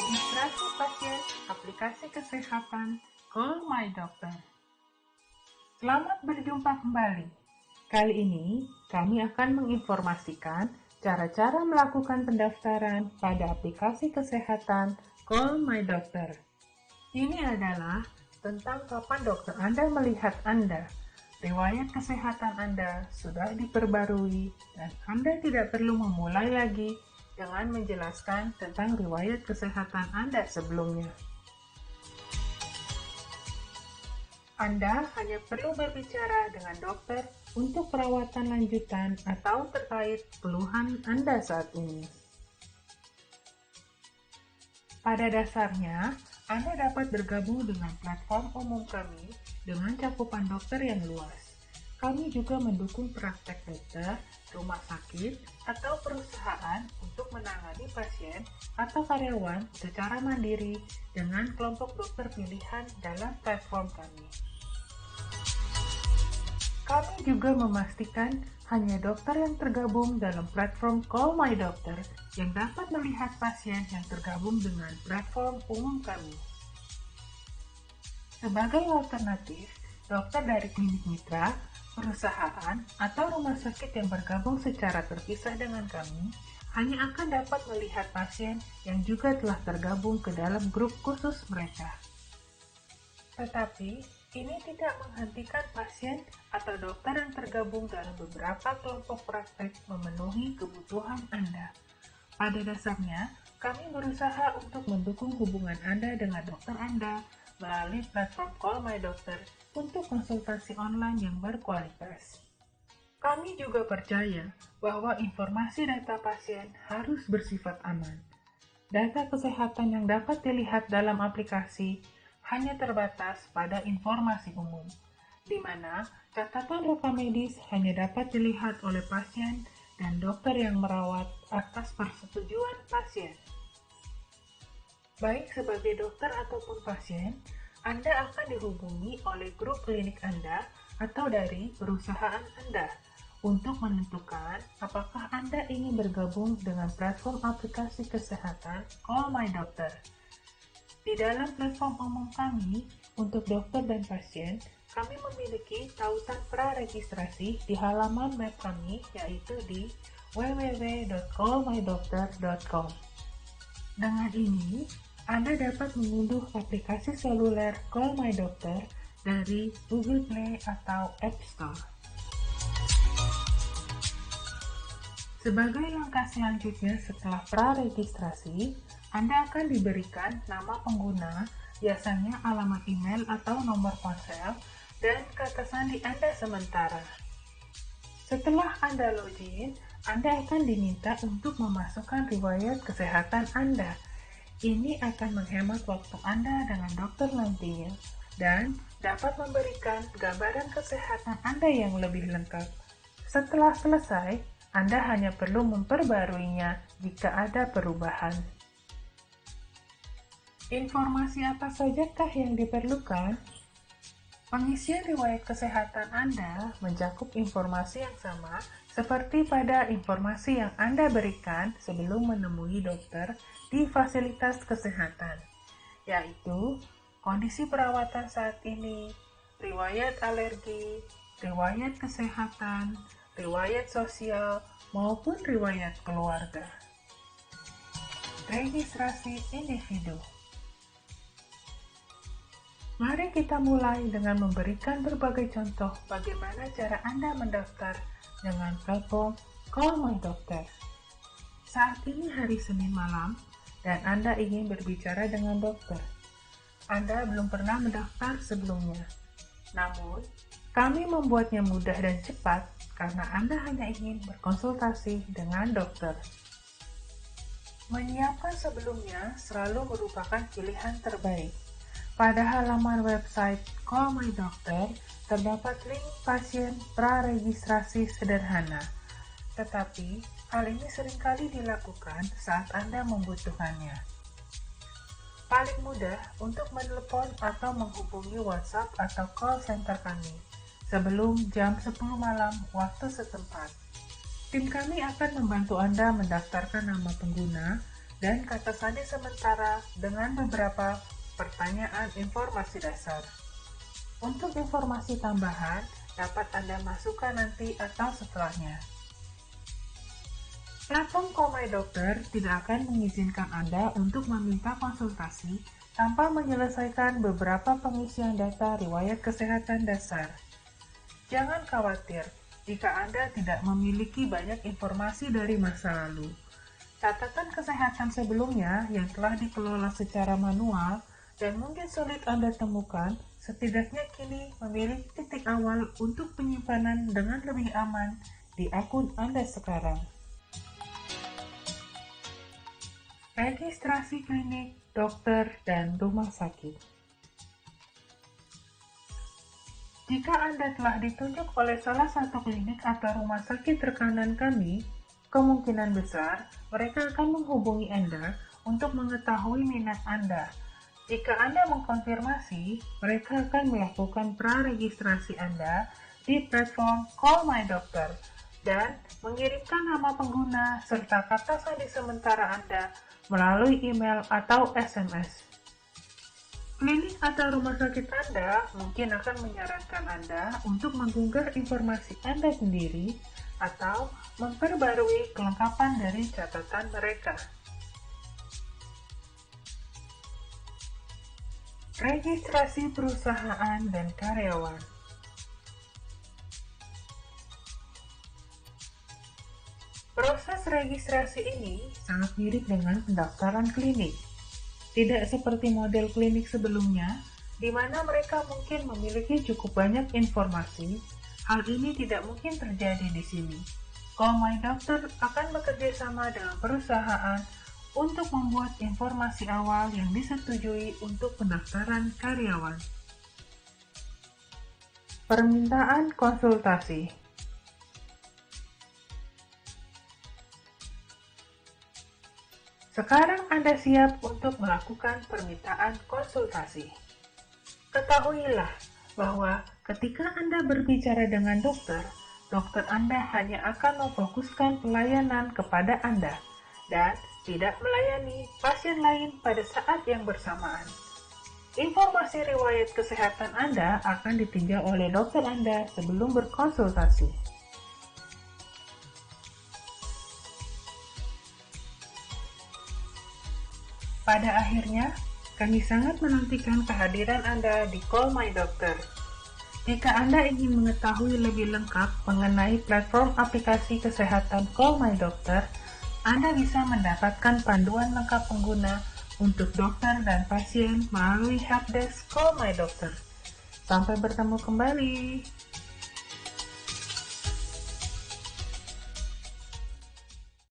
Registrasi pasien aplikasi kesehatan Call My Doctor. Selamat berjumpa kembali. Kali ini kami akan menginformasikan cara-cara melakukan pendaftaran pada aplikasi kesehatan Call My Doctor. Ini adalah tentang kapan dokter Anda melihat Anda. Riwayat kesehatan Anda sudah diperbarui dan Anda tidak perlu memulai lagi dengan menjelaskan tentang riwayat kesehatan Anda sebelumnya. Anda hanya perlu berbicara dengan dokter untuk perawatan lanjutan atau terkait keluhan Anda saat ini. Pada dasarnya, Anda dapat bergabung dengan platform umum kami dengan cakupan dokter yang luas. Kami juga mendukung praktek dokter, rumah sakit, atau perusahaan untuk menangani pasien atau karyawan secara mandiri dengan kelompok dokter pilihan dalam platform kami. Kami juga memastikan hanya dokter yang tergabung dalam platform Call My Doctor yang dapat melihat pasien yang tergabung dengan platform umum kami. Sebagai alternatif, dokter dari klinik mitra, perusahaan, atau rumah sakit yang bergabung secara terpisah dengan kami hanya akan dapat melihat pasien yang juga telah tergabung ke dalam grup khusus mereka. Tetapi, ini tidak menghentikan pasien atau dokter yang tergabung dalam beberapa kelompok praktek memenuhi kebutuhan Anda. Pada dasarnya, kami berusaha untuk mendukung hubungan Anda dengan dokter Anda melalui platform Call My Doctor untuk konsultasi online yang berkualitas. Kami juga percaya bahwa informasi data pasien harus bersifat aman. Data kesehatan yang dapat dilihat dalam aplikasi hanya terbatas pada informasi umum, di mana catatan rekam medis hanya dapat dilihat oleh pasien dan dokter yang merawat atas persetujuan pasien. Baik sebagai dokter ataupun pasien, Anda akan dihubungi oleh grup klinik Anda atau dari perusahaan Anda untuk menentukan apakah Anda ingin bergabung dengan platform aplikasi kesehatan Call My Doctor. Di dalam platform umum kami, untuk dokter dan pasien, kami memiliki tautan praregistrasi di halaman web kami yaitu di www.callmydoctor.com. Dengan ini, Anda dapat mengunduh aplikasi seluler Call My Doctor dari Google Play atau App Store. Sebagai langkah selanjutnya setelah praregistrasi, Anda akan diberikan nama pengguna, biasanya alamat email atau nomor ponsel, dan kata sandi Anda sementara. Setelah Anda login, Anda akan diminta untuk memasukkan riwayat kesehatan Anda. Ini akan menghemat waktu Anda dengan dokter nantinya dan dapat memberikan gambaran kesehatan Anda yang lebih lengkap. Setelah selesai, Anda hanya perlu memperbaruinya jika ada perubahan. Informasi apa sajakah yang diperlukan? Pengisian riwayat kesehatan Anda mencakup informasi yang sama seperti pada informasi yang Anda berikan sebelum menemui dokter di fasilitas kesehatan, yaitu kondisi perawatan saat ini, riwayat alergi, riwayat kesehatan, riwayat sosial, maupun riwayat keluarga. Registrasi individu. Mari kita mulai dengan memberikan berbagai contoh bagaimana cara Anda mendaftar dengan platform Call My Doctor. Saat ini hari Senin malam dan Anda ingin berbicara dengan dokter. Anda belum pernah mendaftar sebelumnya. Namun, kami membuatnya mudah dan cepat karena Anda hanya ingin berkonsultasi dengan dokter. Menyiapkan sebelumnya selalu merupakan pilihan terbaik. Pada halaman website Call My Doctor, terdapat link pasien praregistrasi sederhana. Tetapi, hal ini seringkali dilakukan saat Anda membutuhkannya. Paling mudah untuk menelepon atau menghubungi WhatsApp atau call center kami sebelum jam 10 malam waktu setempat. Tim kami akan membantu Anda mendaftarkan nama pengguna, dan kata sandi sementara dengan beberapa pertanyaan informasi dasar. Untuk informasi tambahan, dapat Anda masukkan nanti atau setelahnya. Platform Call My Doctor tidak akan mengizinkan Anda untuk meminta konsultasi tanpa menyelesaikan beberapa pengisian data riwayat kesehatan dasar. Jangan khawatir jika Anda tidak memiliki banyak informasi dari masa lalu. Catatan kesehatan sebelumnya yang telah dikelola secara manual dan mungkin sulit Anda temukan, setidaknya kini memiliki titik awal untuk penyimpanan dengan lebih aman di akun Anda sekarang. Registrasi klinik, dokter, dan rumah sakit. Jika Anda telah ditunjuk oleh salah satu klinik atau rumah sakit rekanan kami, kemungkinan besar mereka akan menghubungi Anda untuk mengetahui minat Anda. Jika Anda mengkonfirmasi, mereka akan melakukan pra-registrasi Anda di platform Call My Doctor dan mengirimkan nama pengguna serta kata sandi sementara Anda melalui email atau SMS. Klinik atau rumah sakit Anda mungkin akan menyarankan Anda untuk mengunggah informasi Anda sendiri atau memperbarui kelengkapan dari catatan mereka. Registrasi perusahaan dan karyawan. Proses registrasi ini sangat mirip dengan pendaftaran klinik. Tidak seperti model klinik sebelumnya, di mana mereka mungkin memiliki cukup banyak informasi. Hal ini tidak mungkin terjadi di sini. Call My Doctor akan bekerja sama dengan perusahaan untuk membuat informasi awal yang disetujui untuk pendaftaran karyawan. Permintaan konsultasi. Sekarang Anda siap untuk melakukan permintaan konsultasi. Ketahuilah bahwa ketika Anda berbicara dengan dokter, dokter Anda hanya akan memfokuskan pelayanan kepada Anda dan tidak melayani pasien lain pada saat yang bersamaan. Informasi riwayat kesehatan Anda akan ditinjau oleh dokter Anda sebelum berkonsultasi. Pada akhirnya, kami sangat menantikan kehadiran Anda di Call My Doctor. Jika Anda ingin mengetahui lebih lengkap mengenai platform aplikasi kesehatan Call My Doctor, Anda bisa mendapatkan panduan lengkap pengguna untuk dokter dan pasien melalui helpdesk Call My Doctor. Sampai bertemu kembali.